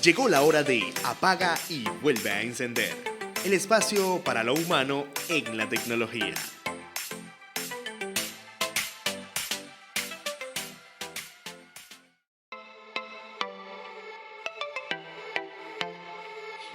Llegó la hora de Apaga y vuelve a encender. El espacio para lo humano en la tecnología.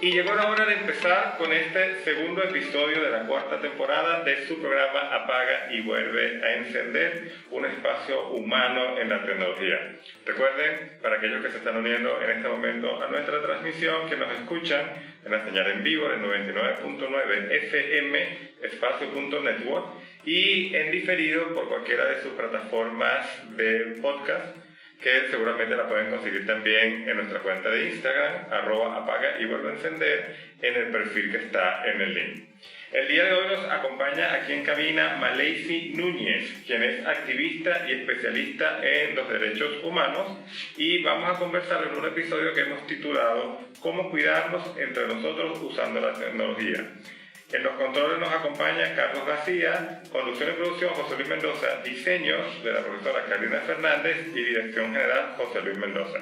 Y llegó la hora de empezar con este segundo episodio de la cuarta temporada de su programa Apaga y vuelve a encender, un espacio humano en la tecnología. Recuerden, para aquellos que se están uniendo en este momento a nuestra transmisión, que nos escuchan en la señal en vivo del 99.9 FM, espacio.network, y en diferido por cualquiera de sus plataformas de podcast, que seguramente la pueden conseguir también en nuestra cuenta de Instagram, @apaga y vuelve a encender, en el perfil que está en el link. El día de hoy nos acompaña aquí en cabina Maleicy Núñez, quien es activista y especialista en los derechos humanos, y vamos a conversar en un episodio que hemos titulado ¿Cómo cuidarnos entre nosotros usando la tecnología? En los controles nos acompaña Carlos García, conducción y producción José Luis Mendoza, diseños de la profesora Carolina Fernández y dirección general José Luis Mendoza.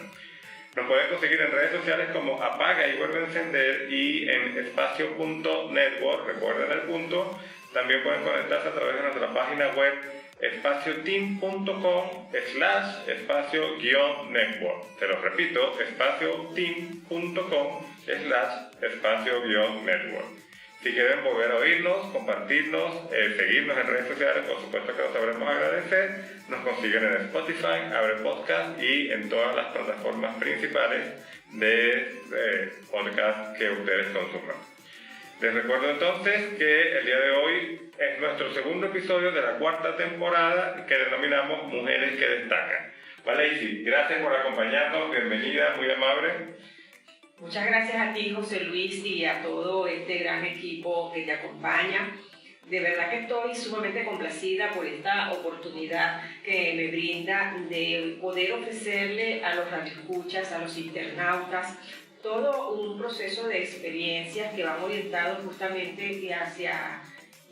Nos pueden conseguir en redes sociales como Apaga y vuelve a encender y en espacio.network, recuerden el punto. También pueden conectarse a través de nuestra página web espacioteam.com/espacio-network. Te lo repito, espacioteam.com/espacio-network. Si quieren volver a oírnos, compartirnos, seguirnos en redes sociales, por supuesto que lo sabremos agradecer. Nos consiguen en Spotify, Apple Podcast y en todas las plataformas principales de podcast que ustedes consuman. Les recuerdo entonces que el día de hoy es nuestro segundo episodio de la cuarta temporada que denominamos Mujeres que Destacan. Maleicy, gracias por acompañarnos, bienvenida, muy amable. Muchas gracias a ti, José Luis, y a todo este gran equipo que te acompaña. De verdad que estoy sumamente complacida por esta oportunidad que me brinda de poder ofrecerle a los radioescuchas, a los internautas, todo un proceso de experiencias que van orientados justamente hacia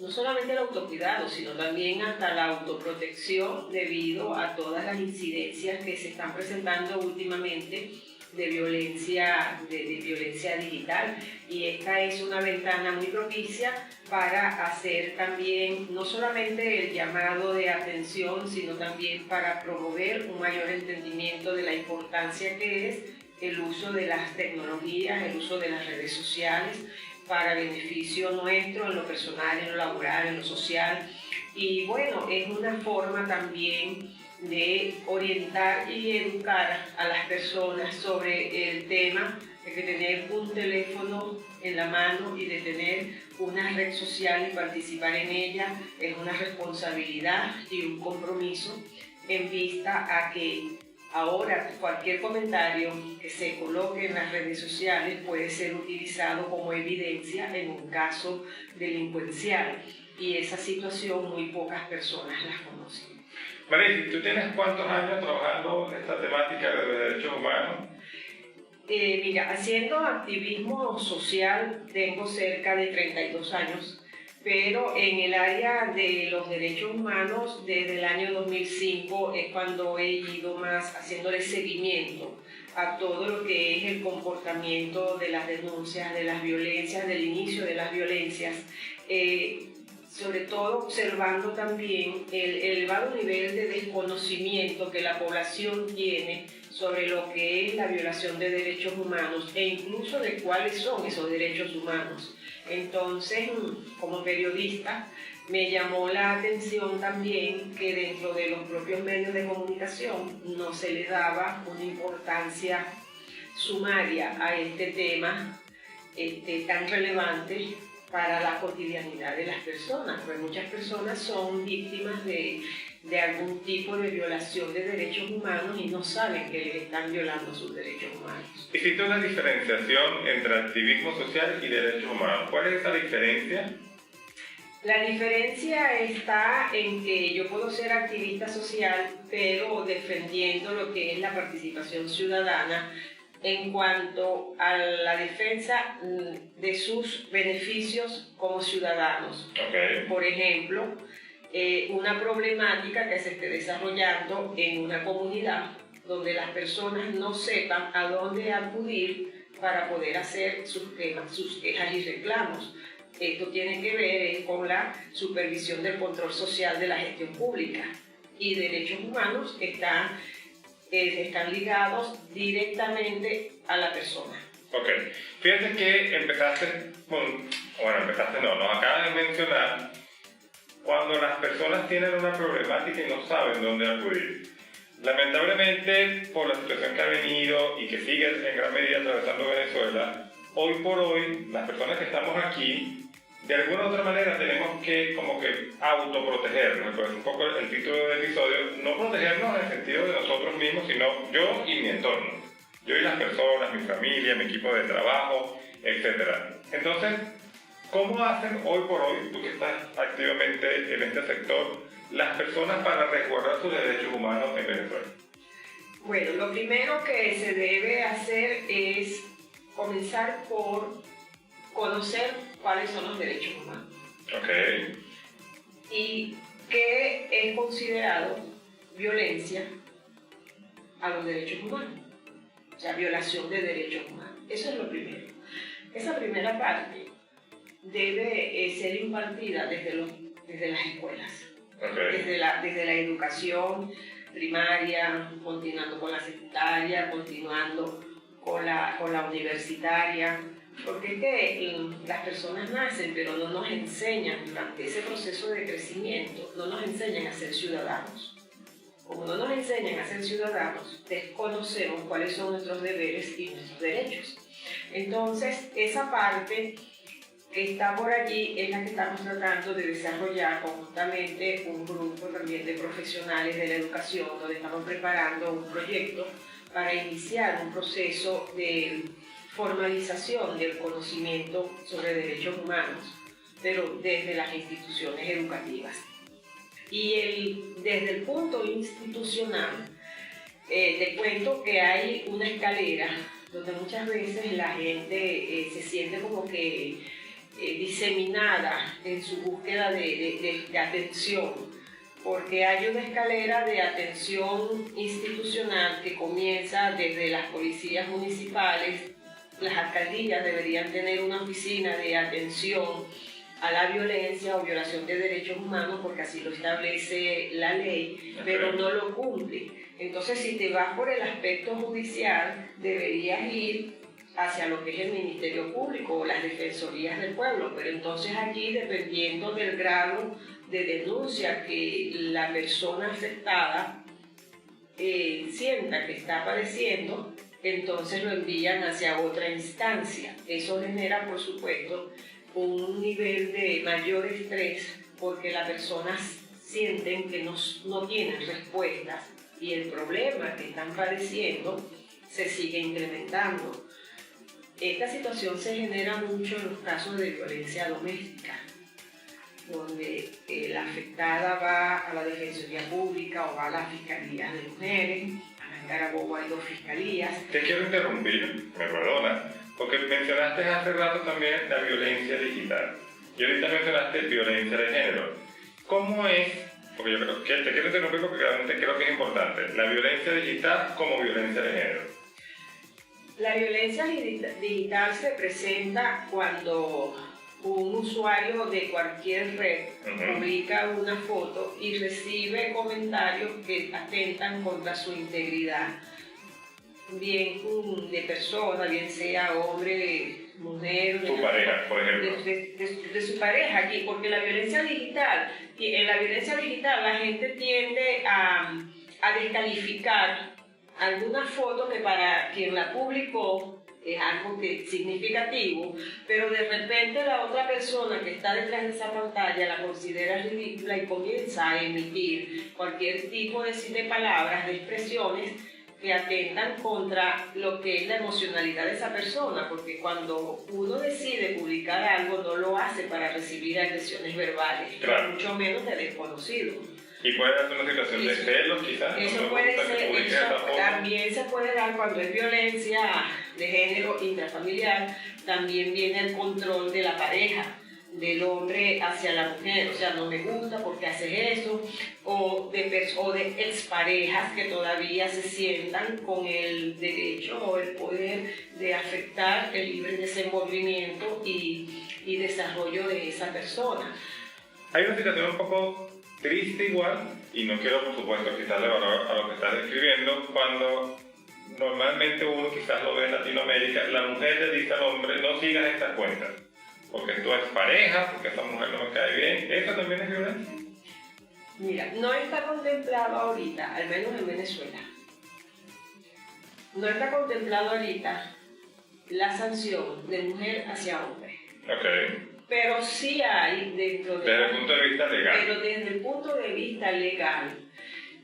no solamente el autocuidado, sino también hasta la autoprotección debido a todas las incidencias que se están presentando últimamente de violencia digital, y esta es una ventana muy propicia para hacer también no solamente el llamado de atención, sino también para promover un mayor entendimiento de la importancia que es el uso de las tecnologías, el uso de las redes sociales para beneficio nuestro en lo personal, en lo laboral, en lo social. Y bueno, es una forma también de orientar y educar a las personas sobre el tema de que tener un teléfono en la mano y de tener una red social y participar en ella es una responsabilidad y un compromiso, en vista a que ahora cualquier comentario que se coloque en las redes sociales puede ser utilizado como evidencia en un caso delincuencial, y esa situación muy pocas personas la conocen. Maleicy, ¿tú tienes cuántos años trabajando esta temática de los derechos humanos? Mira, haciendo activismo social tengo cerca de 32 años, pero en el área de los derechos humanos desde el año 2005 es cuando he ido más haciéndole seguimiento a todo lo que es el comportamiento de las denuncias, de las violencias, del inicio de las violencias. Sobre todo observando también el elevado nivel de desconocimiento que la población tiene sobre lo que es la violación de derechos humanos e incluso de cuáles son esos derechos humanos. Entonces, como periodista, me llamó la atención también que dentro de los propios medios de comunicación no se le daba una importancia sumaria a este tema tan relevante para la cotidianidad de las personas, pues muchas personas son víctimas de algún tipo de violación de derechos humanos y no saben que les están violando sus derechos humanos. Existe una diferenciación entre activismo social y derechos humanos. ¿Cuál es esa diferencia? La diferencia está en que yo puedo ser activista social, pero defendiendo lo que es la participación ciudadana en cuanto a la defensa de sus beneficios como ciudadanos. Okay. Por ejemplo, una problemática que se esté desarrollando en una comunidad donde las personas no sepan a dónde acudir para poder hacer sus quejas y reclamos. Esto tiene que ver con la supervisión del control social de la gestión pública, y derechos humanos están ligados directamente a la persona. Ok, fíjate que nos acabas de mencionar cuando las personas tienen una problemática y no saben dónde acudir. Lamentablemente, por la situación que ha venido y que sigue en gran medida atravesando Venezuela, hoy por hoy, las personas que estamos aquí, de alguna u otra manera tenemos que como que autoprotegernos. Pues un poco el título del episodio, no protegernos en el sentido de nosotros mismos, sino yo y mi entorno. Yo y las personas, mi familia, mi equipo de trabajo, etc. Entonces, ¿cómo hacen hoy por hoy, tú que estás activamente en este sector, las personas para resguardar sus derechos humanos en Venezuela? Bueno, lo primero que se debe hacer es comenzar por conocer cuáles son los derechos humanos. Ok. Y qué es considerado violencia a los derechos humanos. O sea, violación de derechos humanos. Eso es lo primero. Esa primera parte debe ser impartida desde las escuelas. Okay. Desde la educación primaria, continuando con la secundaria, continuando con la universitaria, porque es que las personas nacen, pero no nos enseñan durante ese proceso de crecimiento, no nos enseñan a ser ciudadanos. Como no nos enseñan a ser ciudadanos, desconocemos cuáles son nuestros deberes y nuestros derechos. Entonces, esa parte que está por allí es la que estamos tratando de desarrollar conjuntamente un grupo también de profesionales de la educación, donde estamos preparando un proyecto para iniciar un proceso de formalización del conocimiento sobre derechos humanos, pero desde las instituciones educativas. Y desde el punto institucional, te cuento que hay una escalera donde muchas veces la gente se siente como que diseminada en su búsqueda de atención, porque hay una escalera de atención institucional que comienza desde las policías municipales. Las alcaldías deberían tener una oficina de atención a la violencia o violación de derechos humanos, porque así lo establece la ley, pero no lo cumple. Entonces, si te vas por el aspecto judicial, deberías ir hacia lo que es el Ministerio Público o las Defensorías del Pueblo, pero entonces allí, dependiendo del grado de denuncia que la persona afectada sienta que está padeciendo, entonces lo envían hacia otra instancia. Eso genera, por supuesto, un nivel de mayor estrés, porque las personas sienten que no tienen respuestas y el problema que están padeciendo se sigue incrementando. Esta situación se genera mucho en los casos de violencia doméstica, donde la afectada va a la Defensoría Pública o va a la Fiscalía de Mujeres. En Carabobo hay 2 fiscalías. Te quiero interrumpir, me perdona, porque mencionaste hace rato también la violencia digital y ahorita mencionaste violencia de género. ¿Cómo es? Porque yo creo que te quiero interrumpir porque realmente creo que es importante. La violencia digital como violencia de género. La violencia digital se presenta cuando un usuario de cualquier red publica una foto y recibe comentarios que atentan contra su integridad, bien de persona, bien sea hombre, mujer, tu pareja, por ejemplo. De su pareja aquí, porque en la violencia digital la gente tiende a descalificar alguna foto que para quien la publicó es algo significativo, pero de repente la otra persona que está detrás de esa pantalla la considera ridícula y comienza a emitir cualquier tipo de palabras, de expresiones que atentan contra lo que es la emocionalidad de esa persona, porque cuando uno decide publicar algo no lo hace para recibir agresiones verbales, claro, mucho menos de desconocidos. Y puede darse una situación de celos, quizás. Eso puede ser, eso también se puede dar cuando es violencia de género intrafamiliar. También viene el control de la pareja, del hombre hacia la mujer, o sea, no me gusta porque haces eso, o de exparejas que todavía se sientan con el derecho o el poder de afectar el libre desenvolvimiento y desarrollo de esa persona. Hay una situación un poco triste igual, y no quiero por supuesto quitarle valor a lo que estás describiendo, cuando normalmente uno quizás lo ve en Latinoamérica, la mujer le dice al hombre, no sigas estas cuentas, porque tú eres pareja, porque esa mujer no me cae bien. ¿Eso también es violencia? Mira, no está contemplado ahorita, al menos en Venezuela, no está contemplado ahorita la sanción de mujer hacia hombre. Ok. Pero sí hay dentro de... Desde el punto de vista legal. Pero desde el punto de vista legal,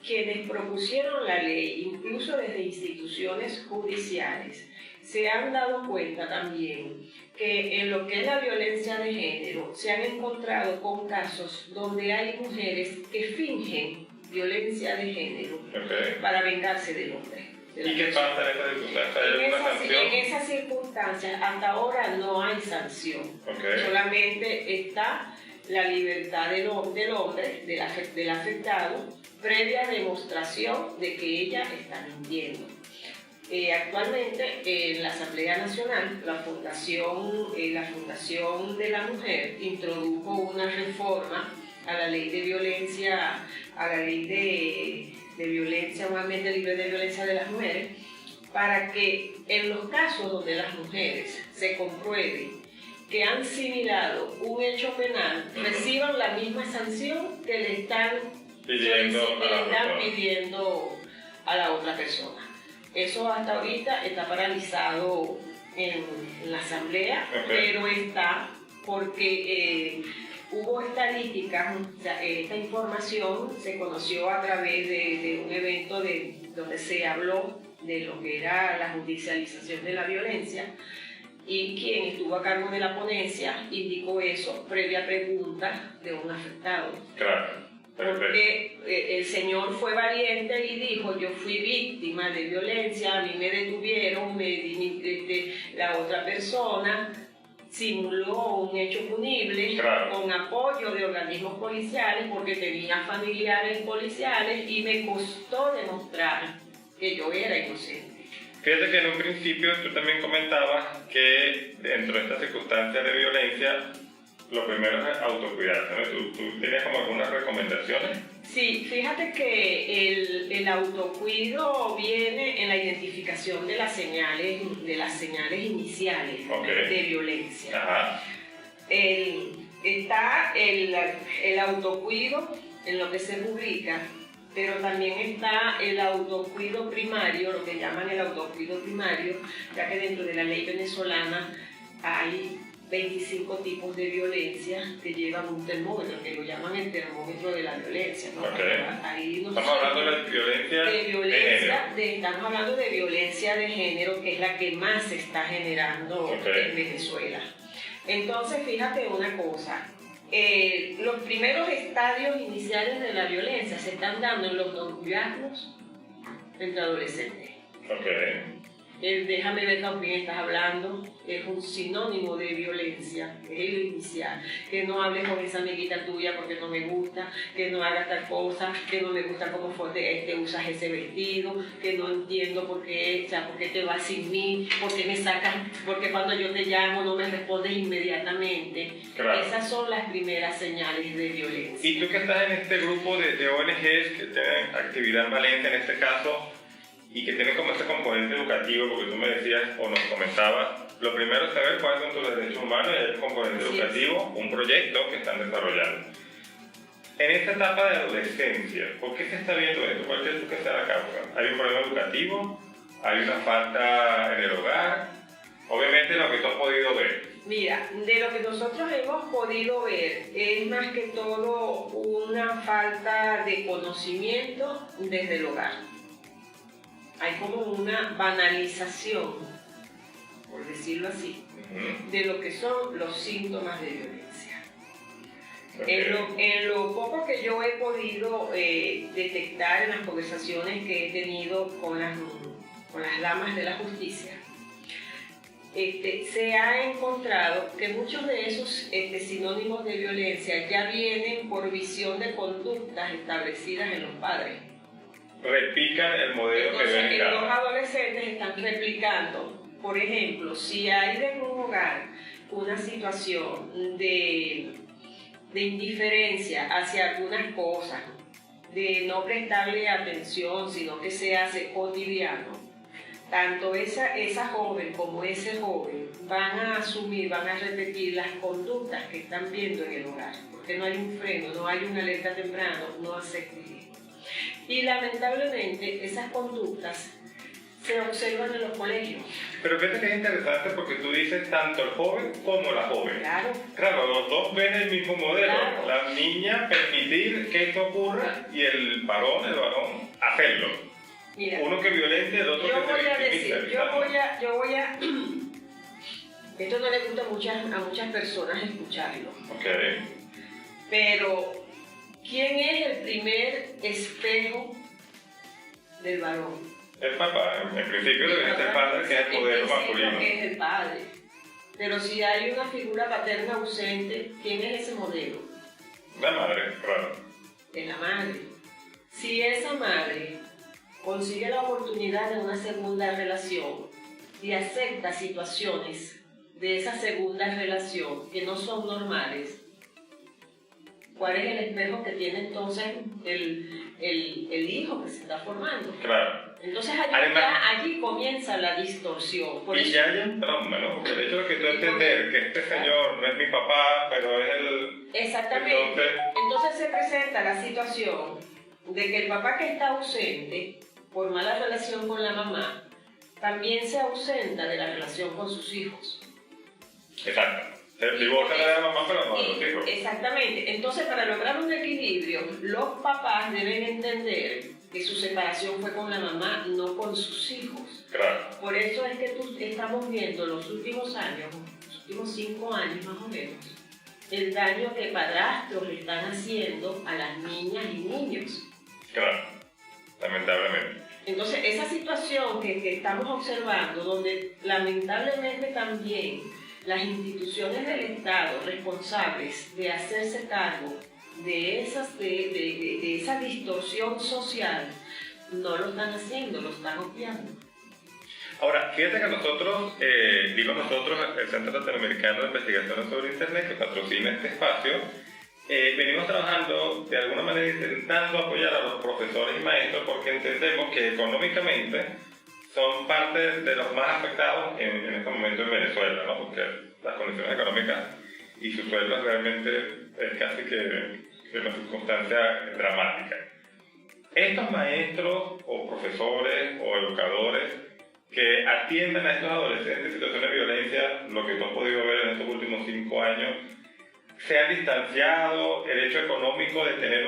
quienes propusieron la ley, incluso desde instituciones judiciales, se han dado cuenta también que en lo que es la violencia de género se han encontrado con casos donde hay mujeres que fingen violencia de género para vengarse del hombre. ¿Y qué pasa en esas circunstancias? ¿Hay alguna sanción? En esas circunstancias hasta ahora no hay sanción. Solamente está la libertad del hombre, del afectado, previa demostración de que ella está mintiendo. Actualmente en la Asamblea Nacional, la Fundación de la Mujer introdujo una reforma a la ley de violencia, a la ley de violencia, un ambiente libre de violencia de las mujeres, para que en los casos donde las mujeres se compruebe que han simulado un hecho penal, reciban la misma sanción que le están pidiendo a la otra persona. Eso hasta ahorita está paralizado en la Asamblea, pero está porque hubo estadísticas, o sea, esta información se conoció a través de un evento donde se habló de lo que era la judicialización de la violencia, y quien estuvo a cargo de la ponencia indicó eso previa pregunta de un afectado. Claro. Porque el señor fue valiente y dijo, yo fui víctima de violencia, a mí me detuvieron, la otra persona simuló un hecho punible con apoyo de organismos policiales porque tenía familiares policiales y me costó demostrar que yo era inocente. Fíjate que en un principio tú también comentabas que dentro de estas circunstancias de violencia lo primero es autocuidarse, ¿no? ¿Tú tienes como algunas recomendaciones? Sí, fíjate que el autocuido viene en la identificación de las señales iniciales de violencia. Ajá. Está el autocuido en lo que se rubrica, pero también está el autocuido primario, lo que llaman el autocuido primario, ya que dentro de la ley venezolana hay 25 tipos de violencia que llevan un termómetro, que lo llaman el termómetro de la violencia, ¿no? Ahí estamos hablando de violencia estamos hablando de violencia de género, que es la que más se está generando en Venezuela. Entonces, fíjate una cosa, los primeros estadios iniciales de la violencia se están dando en los noviazgos entre adolescentes. Déjame ver con quién estás hablando, es un sinónimo de violencia, es el inicial. Que no hables con esa amiguita tuya porque no me gusta, que no hagas tal cosa, que no me gusta cómo usas ese vestido, que no entiendo por qué te vas sin mí, por qué me sacan, porque cuando yo te llamo no me respondes inmediatamente. Esas son las primeras señales de violencia. Y tú que estás en este grupo de ONGs que tienen actividad en Valencia en este caso, y que tienen como ese componente educativo, porque tú me decías o nos comentabas, lo primero es saber cuáles son tus derechos humanos y hay un componente educativo, un proyecto que están desarrollando. En esta etapa de adolescencia, ¿por qué se está viendo esto? ¿Cuál crees tú que sea la causa? ¿Hay un problema educativo? ¿Hay una falta en el hogar? Obviamente lo que tú has podido ver. Mira, de lo que nosotros hemos podido ver es más que todo una falta de conocimiento desde el hogar. Hay como una banalización, por decirlo así, de lo que son los síntomas de violencia. En lo poco que yo he podido detectar en las conversaciones que he tenido con las damas de la justicia, se ha encontrado que muchos de esos sinónimos de violencia ya vienen por visión de conductas establecidas en los padres. Replican el modelo que ven en Entonces, los casa. adolescentes están replicando. Por ejemplo, si hay en un hogar una situación de indiferencia hacia algunas cosas, de no prestarle atención, sino que se hace cotidiano, tanto esa joven como ese joven van a asumir, van a repetir las conductas que están viendo en el hogar, porque no hay un freno, no hay una alerta temprana, no acepten esto. Y lamentablemente esas conductas se observan en los colegios. Pero fíjate que es interesante porque tú dices tanto el joven como la joven. Claro. Claro, los dos ven el mismo modelo. Claro. La niña permitir que esto ocurra y el varón hacerlo. Mira, Uno que violente, el otro yo que voy a se victimiza. decir, yo voy a esto no le gusta a muchas personas escucharlo, Ok. pero ¿quién es el primer espejo del varón? El papá, en principio debería ser padre, que es el modelo masculino. Que es el padre. Pero si hay una figura paterna ausente, ¿quién es ese modelo? La madre, claro. Es la madre. Si esa madre consigue la oportunidad de una segunda relación y acepta situaciones de esa segunda relación que no son normales, ¿cuál es el espejo que tiene entonces el hijo que se está formando? Claro. Entonces Además, allí comienza la distorsión. Por y eso, ya hay un trauma, ¿no? Porque el hecho de que tú entender que este señor no es mi papá, pero es el... exactamente. Entonces se presenta la situación de que el papá que está ausente por mala relación con la mamá también se ausenta de la relación con sus hijos. Exacto. Se divorcia de la mamá, pero no de los hijos. Exactamente. Entonces, para lograr un equilibrio, los papás deben entender que su separación fue con la mamá, no con sus hijos. Claro. Por eso es que estamos viendo los últimos años, los últimos 5 años más o menos, el daño que padrastros le están haciendo a las niñas y niños. Claro. Lamentablemente. Entonces, esa situación que estamos observando, donde lamentablemente también las instituciones del Estado responsables de hacerse cargo de esa distorsión social, no lo están haciendo, lo están obviando. Ahora, fíjate que nosotros, el Centro Latinoamericano de Investigaciones sobre Internet, que patrocina este espacio, venimos trabajando de alguna manera intentando apoyar a los profesores y maestros porque entendemos que económicamente son parte de los más afectados en este momento en Venezuela, ¿no? Porque las condiciones económicas y su sueldo realmente es casi que una circunstancia dramática. Estos maestros o profesores o educadores que atienden a estos adolescentes en situaciones de violencia, lo que tú has podido ver en estos últimos 5 años, se han distanciado. El hecho económico de tener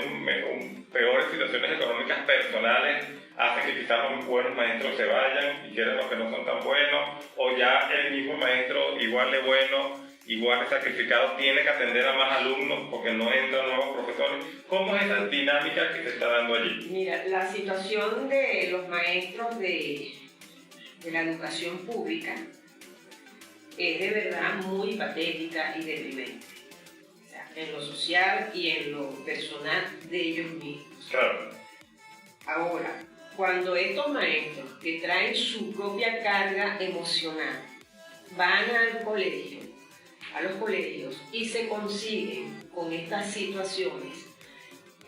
peores situaciones económicas personales hace que quizás los buenos maestros se vayan y quieran los que no son tan buenos, o ya el mismo maestro igual de bueno, igual de sacrificado, tiene que atender a más alumnos porque no entran nuevos profesores. ¿Cómo es esa dinámica que se está dando allí? Mira, la situación de los maestros de la educación pública es de verdad muy patética y deprimente. O sea, en lo social y en lo personal de ellos mismos. Claro. Ahora, cuando estos maestros que traen su propia carga emocional van a los colegios y se consiguen con estas situaciones,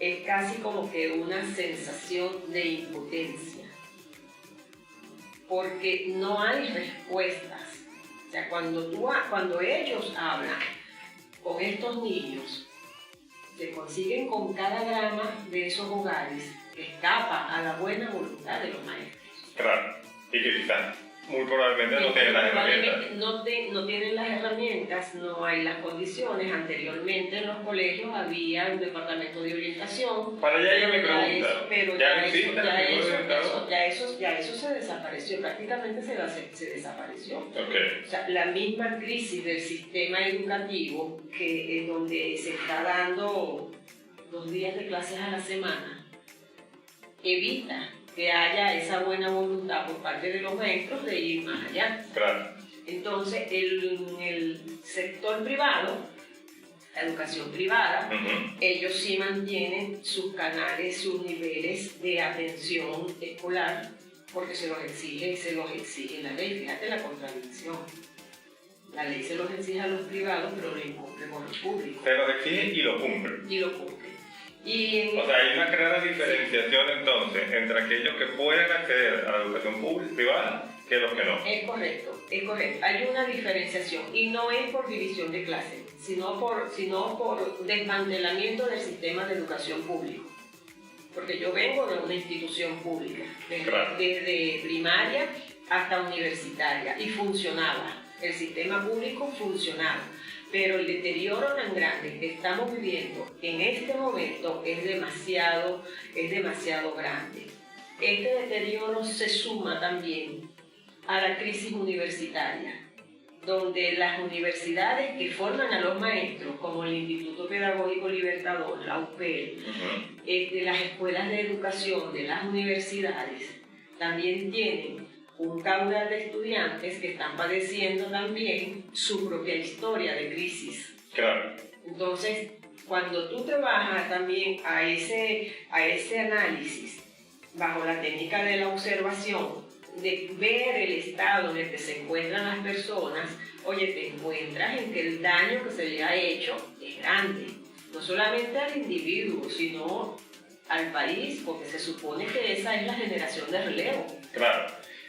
es casi como que una sensación de impotencia, porque no hay respuestas. O sea, cuando ellos hablan con estos niños, se consiguen con cada drama de esos hogares que escapa a la buena voluntad de los maestros. Claro. Y que quizás muy probablemente no tienen las herramientas. No tienen las herramientas, no hay las condiciones. Anteriormente en los colegios había un departamento de orientación. Para allá llega mi pregunta. Pero ¿Ya no existe el tipo de orientador? ya eso se desapareció, prácticamente se desapareció. Okay. O sea, la misma crisis del sistema educativo, que es donde se está dando 2 días de clases a la semana, evita que haya esa buena voluntad por parte de los maestros de ir más allá. Claro. Entonces, en el sector privado, la educación privada, ellos sí mantienen sus canales, sus niveles de atención escolar, porque se los exige la ley. Fíjate la contradicción. La ley se los exige a los privados, pero lo incumple con los públicos. Se los exige y lo cumple. Y lo cumple. O sea, hay una clara diferenciación entonces entre aquellos que pueden acceder a la educación pública privada que los que no. Es correcto. Hay una diferenciación y no es por división de clases, sino por desmantelamiento del sistema de educación público. Porque yo vengo de una institución pública, desde primaria hasta universitaria, y funcionaba. El sistema público funcionaba, pero el deterioro tan grande que estamos viviendo en este momento es demasiado grande. Este deterioro se suma también a la crisis universitaria, donde las universidades que forman a los maestros, como el Instituto Pedagógico Libertador, la UPEL, las escuelas de educación de las universidades, también tienen un caudal de estudiantes que están padeciendo también su propia historia de crisis. Claro. Entonces, cuando tú trabajas también a ese análisis bajo la técnica de la observación, de ver el estado en el que se encuentran las personas, oye, te encuentras en que el daño que se le ha hecho es grande, no solamente al individuo, sino al país, porque se supone que esa es la generación de relevo. Claro.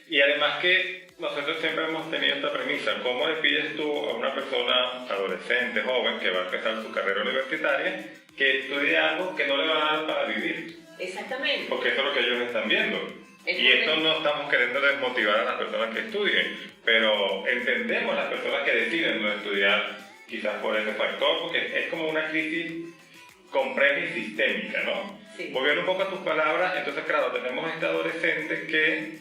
Y además que nosotros siempre hemos tenido esta premisa, ¿cómo le pides tú a una persona adolescente, joven, que va a empezar su carrera universitaria, que estudie algo que no le va a dar para vivir? Exactamente. Porque eso es lo que ellos están viendo. Y esto no estamos queriendo desmotivar a las personas que estudien, pero entendemos a las personas que deciden no estudiar, quizás por ese factor, porque es como una crisis compleja y sistémica, ¿no? Sí. Volviendo un poco a tus palabras, entonces claro, tenemos este adolescente que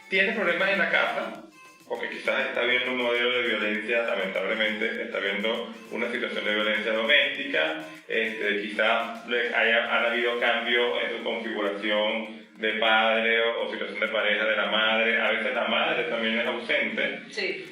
tiene problemas en la casa, porque quizás está viendo un modelo de violencia, lamentablemente está viendo una situación de violencia doméstica, quizás han habido cambios en su configuración de padre o situación de pareja de la madre, a veces la madre también es ausente. Sí.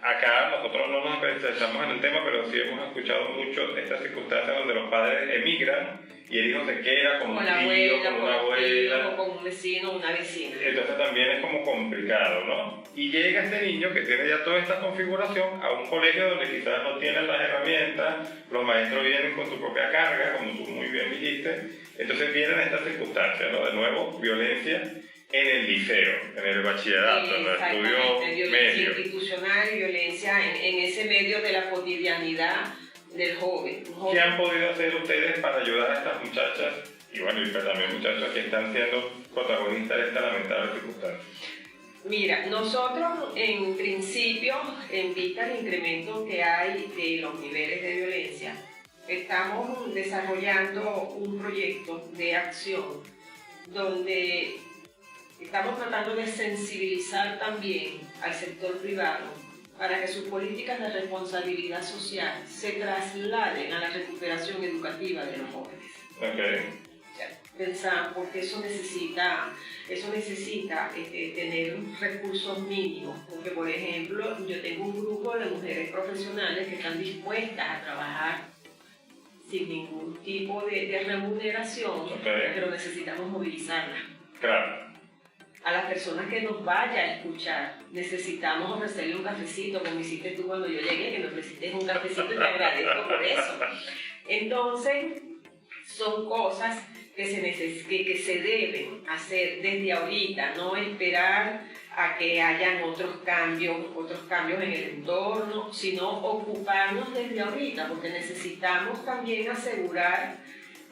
Acá nosotros no nos especializamos en el tema, pero sí hemos escuchado mucho estas circunstancias donde los padres emigran y el hijo se queda como un tío, como una abuela, o con un vecino o una vecina. Entonces también es como complicado, ¿no? Y llega este niño que tiene ya toda esta configuración a un colegio donde quizás no tienen las herramientas, los maestros vienen con su propia carga, como tú muy bien dijiste, entonces vienen estas circunstancias, ¿no? De nuevo, violencia en el liceo, en el bachillerato, en el estudio violencia medio. Institucional y violencia en ese medio de la cotidianidad del joven. ¿Qué han podido hacer ustedes para ayudar a estas muchachas, y bueno, y también muchachos que están siendo protagonistas de esta lamentable circunstancia? Mira, nosotros en principio, en vista del incremento que hay de los niveles de violencia, estamos desarrollando un proyecto de acción donde estamos tratando de sensibilizar también al sector privado para que sus políticas de responsabilidad social se trasladen a la recuperación educativa de los jóvenes. Okay. Pensar, porque eso necesita tener recursos mínimos, porque por ejemplo yo tengo un grupo de mujeres profesionales que están dispuestas a trabajar sin ningún tipo de remuneración, pero necesitamos movilizarlas. Claro. A las personas que nos vaya a escuchar, necesitamos ofrecerle un cafecito, como hiciste tú cuando yo llegué, que me ofreciste un cafecito y te agradezco por eso. Entonces, son cosas que se deben hacer desde ahorita, no esperar a que hayan otros cambios en el entorno, sino ocuparnos desde ahorita, porque necesitamos también asegurar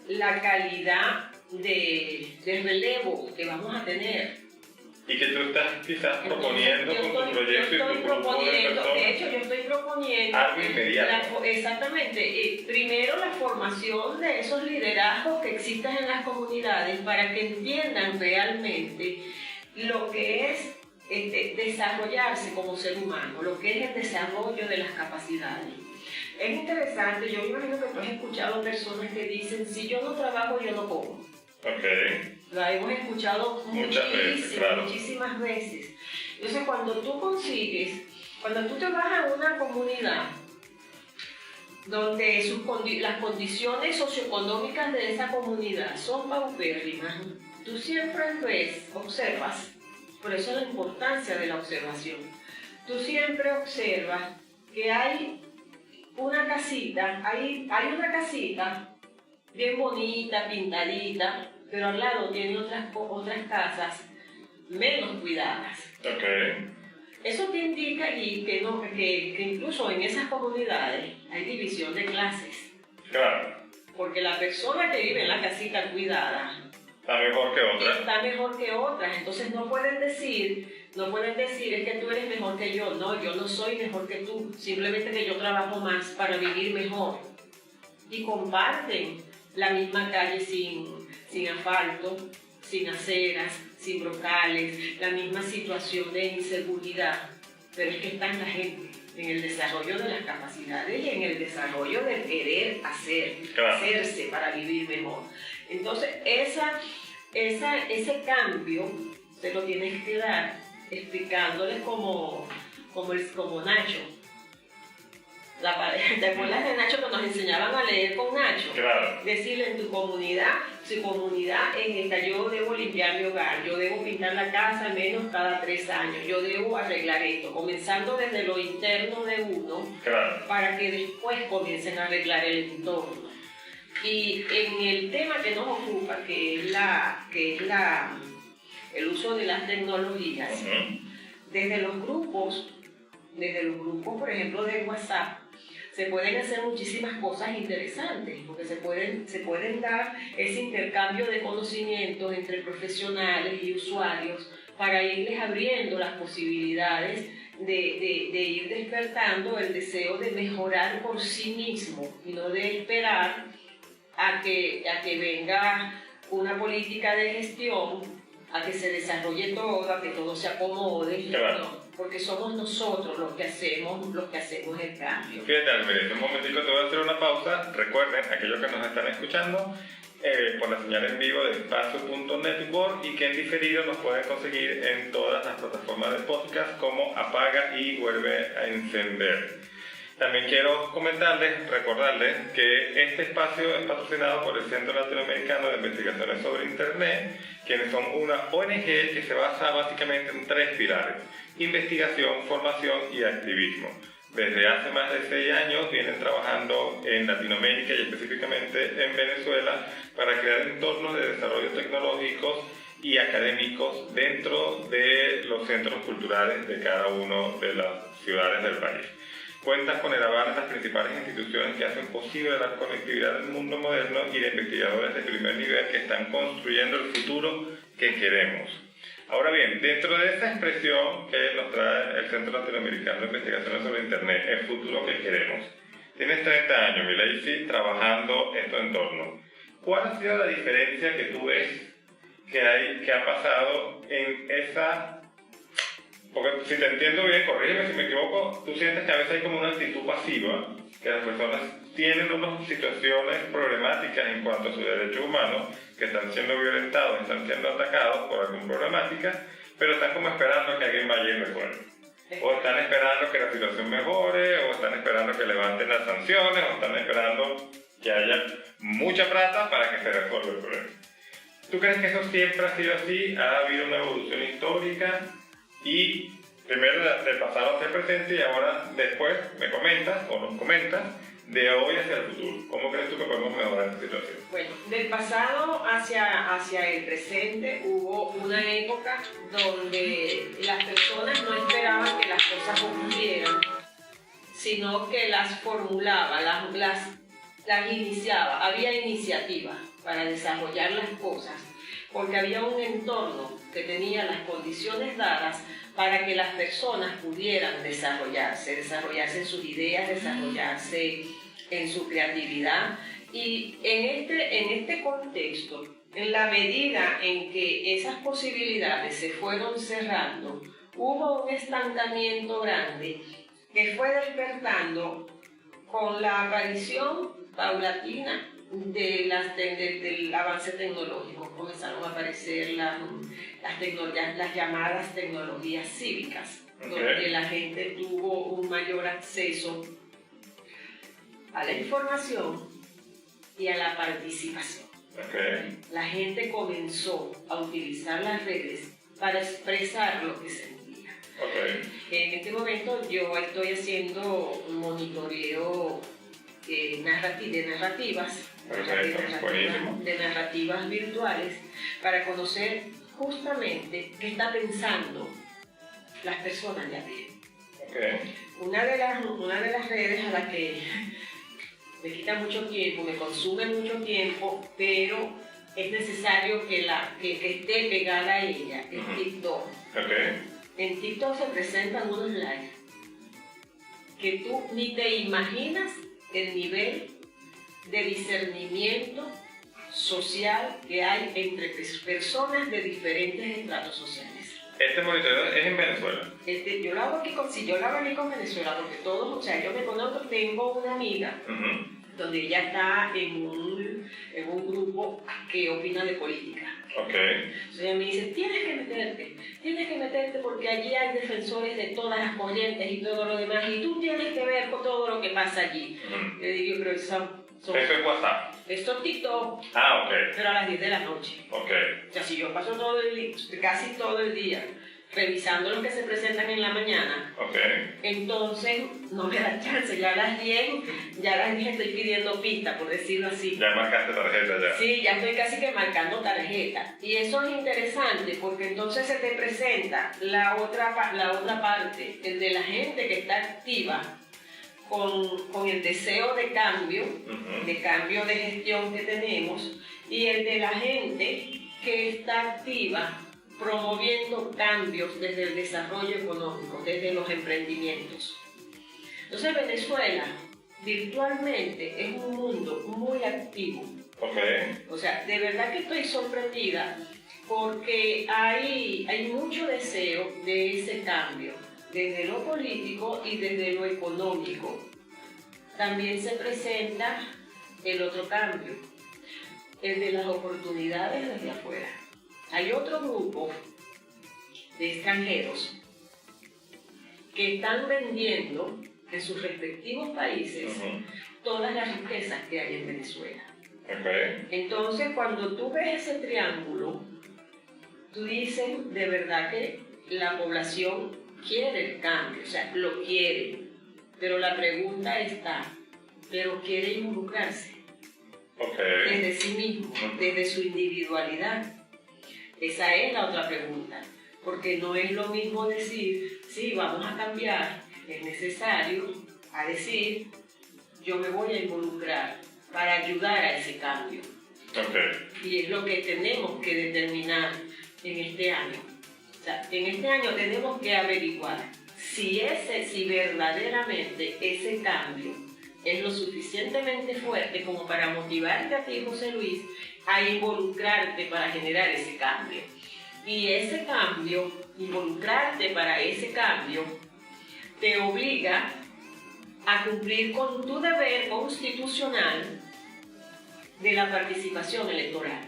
la calidad de relevo que vamos a tener. Y que tú estás quizás proponiendo con tu proyecto y tu grupo de personas. De hecho, yo estoy proponiendo algo inmediato. Exactamente. Primero la formación de esos liderazgos que existen en las comunidades para que entiendan realmente lo que es desarrollarse como ser humano, lo que es el desarrollo de las capacidades. Es interesante, yo me imagino que tú has escuchado personas que dicen, si yo no trabajo, yo no como. Okay. Lo hemos escuchado muchísimas veces. Entonces, cuando tú consigues Cuando tú te vas a una comunidad donde las condiciones socioeconómicas de esa comunidad son paupérrimas, tú siempre observas, por eso la importancia de la observación, tú siempre observas que hay una casita, hay una casita bien bonita, pintadita, pero al lado tiene otras casas menos cuidadas. Okay. Eso te indica que incluso en esas comunidades hay división de clases. Claro. Porque la persona que vive en la casita cuidada está mejor que otras. Está mejor que otras. Entonces no pueden decir es que tú eres mejor que yo. No, yo no soy mejor que tú. Simplemente que yo trabajo más para vivir mejor. Y comparten la misma calle sin asfalto, sin aceras, sin brocales, la misma situación de inseguridad, pero es que está en la gente, en el desarrollo de las capacidades y en el desarrollo del querer hacerse para vivir mejor. Entonces, ese cambio se lo tienes que dar explicándoles como Nacho. ¿Te acuerdas de Nacho que nos enseñaban a leer con Nacho? Claro. Decirle en su comunidad en esta yo debo limpiar mi hogar, yo debo pintar la casa al menos cada 3 años, yo debo arreglar esto, comenzando desde lo interno de uno, claro, para que después comiencen a arreglar el entorno. Y en el tema que nos ocupa, que es el uso de las tecnologías, desde los grupos, por ejemplo, de WhatsApp, se pueden hacer muchísimas cosas interesantes, porque se pueden dar ese intercambio de conocimientos entre profesionales y usuarios para irles abriendo las posibilidades de ir despertando el deseo de mejorar por sí mismo y no de esperar a que venga una política de gestión, a que se desarrolle todo, a que todo se acomode. Claro. No, porque somos nosotros los que hacemos el cambio. Fíjate, Almería, un momentico te voy a hacer una pausa. Recuerden, aquellos que nos están escuchando, por la señal en vivo de espacio.network y que en diferido nos pueden conseguir en todas las plataformas de podcast como Apaga y Vuelve a Encender. También quiero recordarles que este espacio es patrocinado por el Centro Latinoamericano de Investigaciones sobre Internet, quienes son una ONG que se basa básicamente en 3 pilares: investigación, formación y activismo. Desde hace más de 6 años vienen trabajando en Latinoamérica y específicamente en Venezuela para crear entornos de desarrollo tecnológicos y académicos dentro de los centros culturales de cada una de las ciudades del país. Cuentas con el aval de las principales instituciones que hacen posible la conectividad del mundo moderno y de investigadores de primer nivel que están construyendo el futuro que queremos. Ahora bien, dentro de esa expresión que nos trae el Centro Latinoamericano de Investigaciones sobre Internet, el futuro que queremos, tienes 30 años, Milaisi, trabajando en tu entorno. ¿Cuál ha sido la diferencia que tú ves que ha pasado en esa... Porque si te entiendo bien, corrígeme si me equivoco, tú sientes que a veces hay como una actitud pasiva, que las personas tienen unas situaciones problemáticas en cuanto a sus derechos humanos, que están siendo violentados, están siendo atacados por alguna problemática, pero están como esperando que alguien vaya y resuelva. O están esperando que la situación mejore, o están esperando que levanten las sanciones, o están esperando que haya mucha plata para que se resuelva el problema. ¿Tú crees que eso siempre ha sido así? ¿Ha habido una evolución histórica? Y primero del pasado hacia el presente y ahora después me comentas o nos comentas de hoy hacia el futuro. ¿Cómo crees tú que podemos mejorar esta situación? Bueno, del pasado hacia el presente hubo una época donde las personas no esperaban que las cosas ocurrieran, sino que las formulaba, las iniciaba. Había iniciativa para desarrollar las cosas, porque había un entorno que tenía las condiciones dadas para que las personas pudieran desarrollarse en sus ideas, desarrollarse en su creatividad. Y en este contexto, en la medida en que esas posibilidades se fueron cerrando, hubo un estancamiento grande que fue despertando con la aparición paulatina del avance tecnológico. Comenzaron a aparecer las llamadas tecnologías cívicas, donde la gente tuvo un mayor acceso a la información y a la participación. La gente comenzó a utilizar las redes para expresar lo que sentía. En este momento yo estoy haciendo un monitoreo de narrativas virtuales para conocer justamente qué está pensando las personas de a pie. Una de las redes a las que me quita mucho tiempo, me consume mucho tiempo, pero es necesario que esté pegada a ella, es TikTok. En TikTok se presentan unos lives que tú ni te imaginas el nivel de discernimiento social que hay entre personas de diferentes estratos sociales. ¿Este monitoreo es en Venezuela? Yo lo hago aquí con Venezuela, porque todos, o sea, yo me conozco, tengo una amiga donde ella está en un grupo que opina de política. Entonces ella me dice, tienes que meterte porque allí hay defensores de todas las corrientes y todo lo demás, y tú tienes que ver con todo lo que pasa allí. Le digo, pero eso es WhatsApp. Esto es TikTok. Pero a las 10 de la noche. O sea, si yo paso casi todo el día revisando lo que se presentan en la mañana, entonces no me da chance. Ya a las 10 estoy pidiendo pista, por decirlo así. ¿Ya marcaste tarjeta ya? Sí, ya estoy casi que marcando tarjeta. Y eso es interesante porque entonces se te presenta la otra parte, el de la gente que está activa con el deseo de cambio, de gestión que tenemos, y el de la gente que está activa promoviendo cambios desde el desarrollo económico, desde los emprendimientos. Entonces Venezuela virtualmente es un mundo muy activo. O sea, de verdad que estoy sorprendida porque hay mucho deseo de ese cambio, desde lo político y desde lo económico. También se presenta el otro cambio, el de las oportunidades desde afuera. Hay otro grupo de extranjeros que están vendiendo en sus respectivos países todas las riquezas que hay en Venezuela. Entonces, cuando tú ves ese triángulo, tú dices de verdad que la población quiere el cambio, o sea, lo quiere, pero la pregunta está, ¿pero quiere involucrarse? Desde sí mismo, desde su individualidad. Esa es la otra pregunta, porque no es lo mismo decir, sí, vamos a cambiar, es necesario, a decir, yo me voy a involucrar para ayudar a ese cambio. Y es lo que tenemos que determinar en este año. O sea, en este año tenemos que averiguar si verdaderamente ese cambio es lo suficientemente fuerte como para motivarte a ti, José Luis, a involucrarte para generar ese cambio. Y ese cambio, involucrarte para ese cambio, te obliga a cumplir con tu deber constitucional de la participación electoral.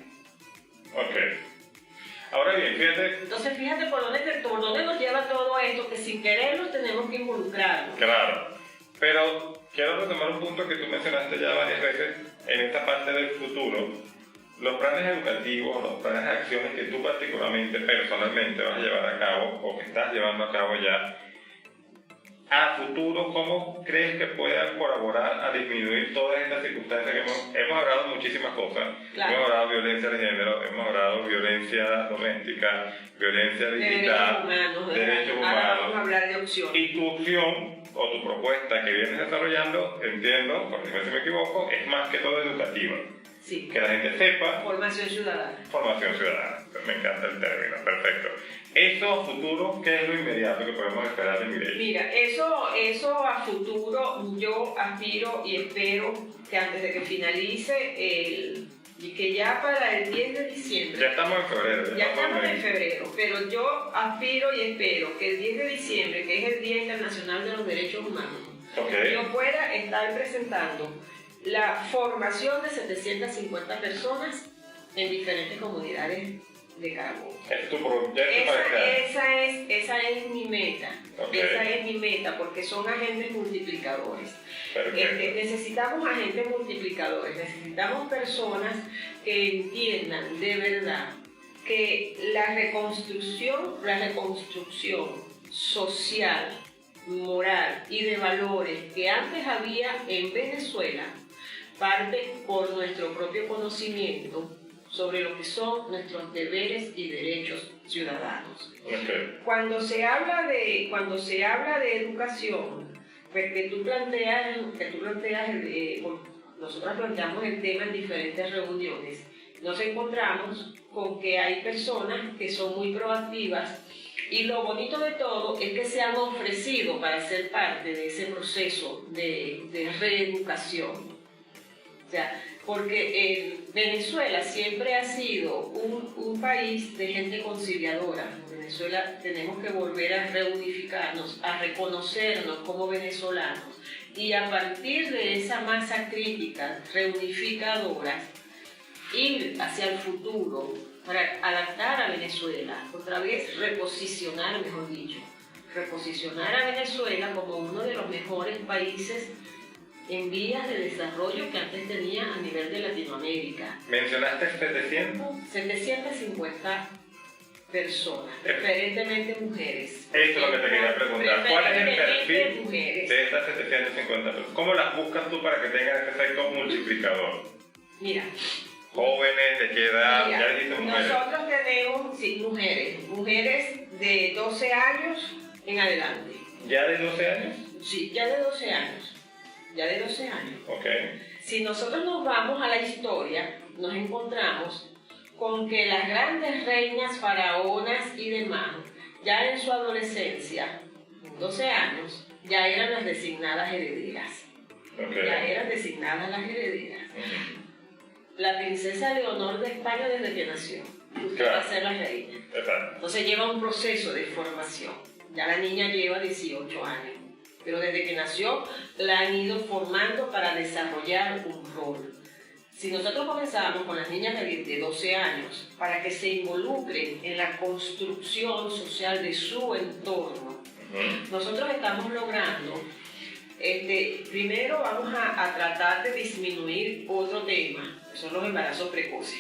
Ahora bien, fíjate... Entonces fíjate por dónde nos lleva todo esto, que sin quererlo tenemos que involucrarnos. Claro, pero quiero retomar un punto que tú mencionaste ya varias veces en esta parte del futuro. Los planes educativos, los planes de acciones que tú particularmente, personalmente vas a llevar a cabo o que estás llevando a cabo ya, a futuro, ¿cómo crees que puedan colaborar a disminuir todas estas circunstancias que hemos hablado de muchísimas cosas? Claro. Hemos hablado de violencia de género, hemos hablado de violencia doméstica, violencia digital, derechos humanos. Ahora vamos a hablar de opciones. Y tu opción o tu propuesta que vienes desarrollando, entiendo, corrígeme si me equivoco, es más que todo educativa. Sí. Que la gente sepa. Formación ciudadana. Formación ciudadana. Me encanta el término. Perfecto. ¿Esto a futuro qué es lo inmediato que podemos esperar de Mireille? Mira, eso a futuro yo aspiro y espero que antes de que finalice y que ya para el 10 de diciembre... Ya estamos en febrero. Ya estamos en febrero, pero yo aspiro y espero que el 10 de diciembre, que es el Día Internacional de los Derechos Humanos, yo pueda estar presentando la formación de 750 personas en diferentes comunidades de Carabobo. Es tu proyecto Esa es mi meta. Ok. Esa es mi meta, porque son agentes multiplicadores. Perfecto. Necesitamos agentes multiplicadores, necesitamos personas que entiendan de verdad que la reconstrucción social, moral y de valores que antes había en Venezuela parte por nuestro propio conocimiento sobre lo que son nuestros deberes y derechos ciudadanos. Okay. Cuando se habla de educación, pues que tú planteas, nosotros planteamos el tema en diferentes reuniones, nos encontramos con que hay personas que son muy proactivas y lo bonito de todo es que se han ofrecido para ser parte de ese proceso de reeducación. O sea, porque Venezuela siempre ha sido un país de gente conciliadora. En Venezuela tenemos que volver a reunificarnos, a reconocernos como venezolanos y a partir de esa masa crítica reunificadora ir hacia el futuro para adaptar a Venezuela, otra vez reposicionar a Venezuela como uno de los mejores países en vías de desarrollo que antes tenía a nivel de Latinoamérica. ¿Mencionaste 700? 750 personas, preferentemente mujeres. Esto es lo que te quería preguntar. ¿Cuál es el perfil mujeres de estas 750 personas? ¿Cómo las buscas tú para que tengan este efecto multiplicador? Mira. ¿Jóvenes? ¿De qué edad? Mira, Ya dijiste mujeres. Nosotros tenemos, sí, mujeres de 12 años en adelante. ¿Ya de 12 años? Sí, ya de 12 años. Ok. Si nosotros nos vamos a la historia, nos encontramos con que las grandes reinas, faraonas y demás, ya en su adolescencia, 12 años, ya eran las designadas herederas. Okay. Ya eran designadas las herederas. La princesa Leonor de España desde que nació, usted va a ser la reina. Exacto. Entonces lleva un proceso de formación. Ya la niña lleva 18 años. Pero desde que nació la han ido formando para desarrollar un rol. Si nosotros comenzamos con las niñas de 12 años para que se involucren en la construcción social de su entorno, nosotros estamos logrando, primero vamos a tratar de disminuir otro tema, que son los embarazos precoces.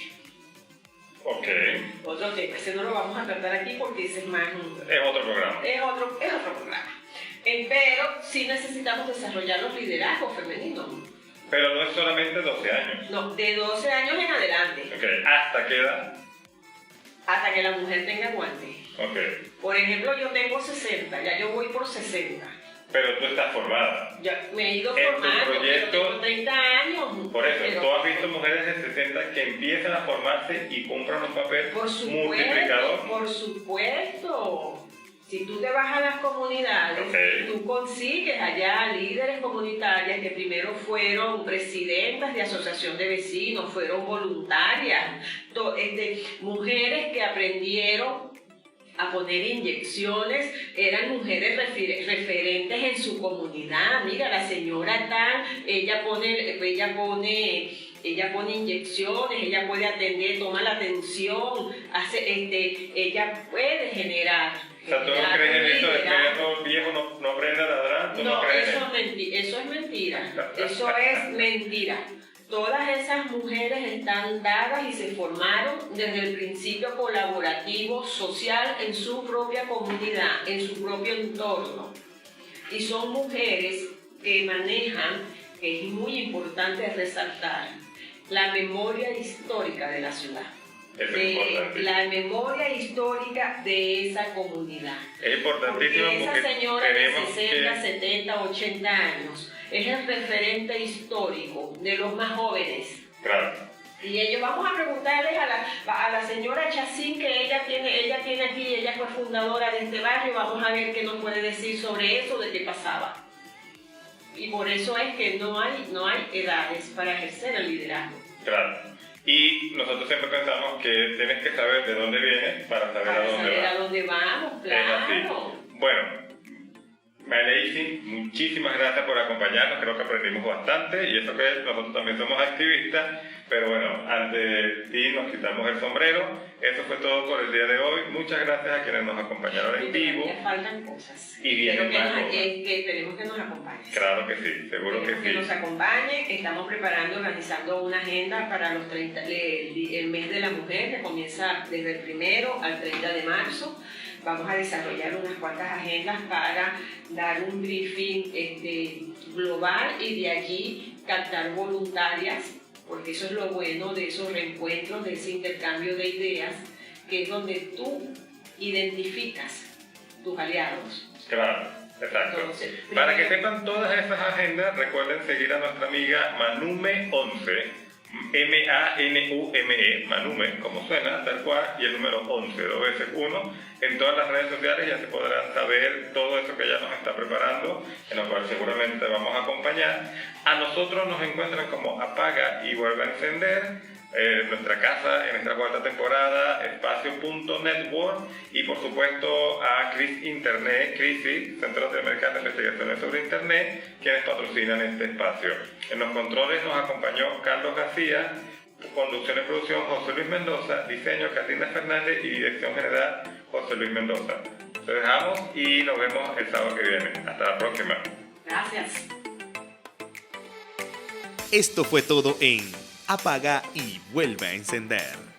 Ok. Otro tema, ese no lo vamos a tratar aquí porque ese es más... Es otro programa. Es otro programa. Pero sí necesitamos desarrollar los liderazgos femeninos. Pero no es solamente 12 años. No, de 12 años en adelante. Ok. ¿Hasta qué edad? Hasta que la mujer tenga guante. Ok. Por ejemplo, yo tengo 60, ya yo voy por 60. Pero tú estás formada. Ya me he ido En tu formando, proyecto, pero tengo 30 años. Por eso, pero, tú has visto mujeres de 60 que empiezan a formarse y compran un papel multiplicador. Por supuesto. Si tú te vas a las comunidades, tú consigues allá líderes comunitarias que primero fueron presidentas de asociación de vecinos, fueron voluntarias, mujeres que aprendieron a poner inyecciones, eran mujeres referentes en su comunidad. Mira, la señora tal, ella pone inyecciones, ella puede atender, toma la atención, ella puede generar. O sea, ¿tú no crees en esto de que perro viejo no aprende a ladrar? No, eso es mentira. Eso es mentira. Todas esas mujeres están dadas y se formaron desde el principio colaborativo, social, en su propia comunidad, en su propio entorno. Y son mujeres que manejan, que es muy importante resaltar, la memoria histórica de la ciudad. La memoria histórica de esa comunidad. Es importantísimo porque esa señora de 60, 70, 80 años es el referente histórico de los más jóvenes. Claro. Y ellos, vamos a preguntarles a la señora Chacín, que ella tiene aquí, ella fue fundadora de este barrio, vamos a ver qué nos puede decir sobre eso, de qué pasaba. Y por eso es que no hay edades para ejercer el liderazgo. Claro. Y nosotros siempre pensamos que tienes que saber de dónde vienes para saber a dónde vas. A dónde vamos, claro. Es así. Bueno, Maylacing, muchísimas gracias por acompañarnos, creo que aprendimos bastante y eso que nosotros también somos activistas, pero bueno, ante ti nos quitamos el sombrero. Eso fue todo por el día de hoy. Muchas gracias a quienes nos acompañaron en vivo. Faltan cosas. Y vienen más cosas. Esperemos que nos acompañen. Claro que sí, seguro que sí. Que nos acompañen. Estamos preparando, organizando una agenda para los 30, el mes de la mujer, que comienza desde el 1 al 30 de marzo. Vamos a desarrollar unas cuantas agendas para dar un briefing global y de allí captar voluntarias, porque eso es lo bueno de esos reencuentros, de ese intercambio de ideas, que es donde tú identificas tus aliados. Claro, exacto. Entonces, para que sepan todas esas agendas, recuerden seguir a nuestra amiga Manume11, M-A-N-U-M-E, Manume, como suena, tal cual, y el número 11, 2 veces 1, en todas las redes sociales. Ya se podrán saber todo eso que ella nos está preparando, en lo cual seguramente vamos a acompañar. A nosotros nos encuentran como Apaga y Vuelve a Encender, nuestra casa en esta cuarta temporada, espacio.network, y por supuesto a CRISI, Centro Latinoamericano de Investigaciones sobre Internet, quienes patrocinan este espacio. En los controles nos acompañó Carlos García, conducción y producción José Luis Mendoza, diseño Catrina Fernández y dirección general José Luis Mendoza. Te dejamos y nos vemos el sábado que viene. Hasta la próxima. Gracias. Esto fue todo en Apaga y Vuelve a Encender.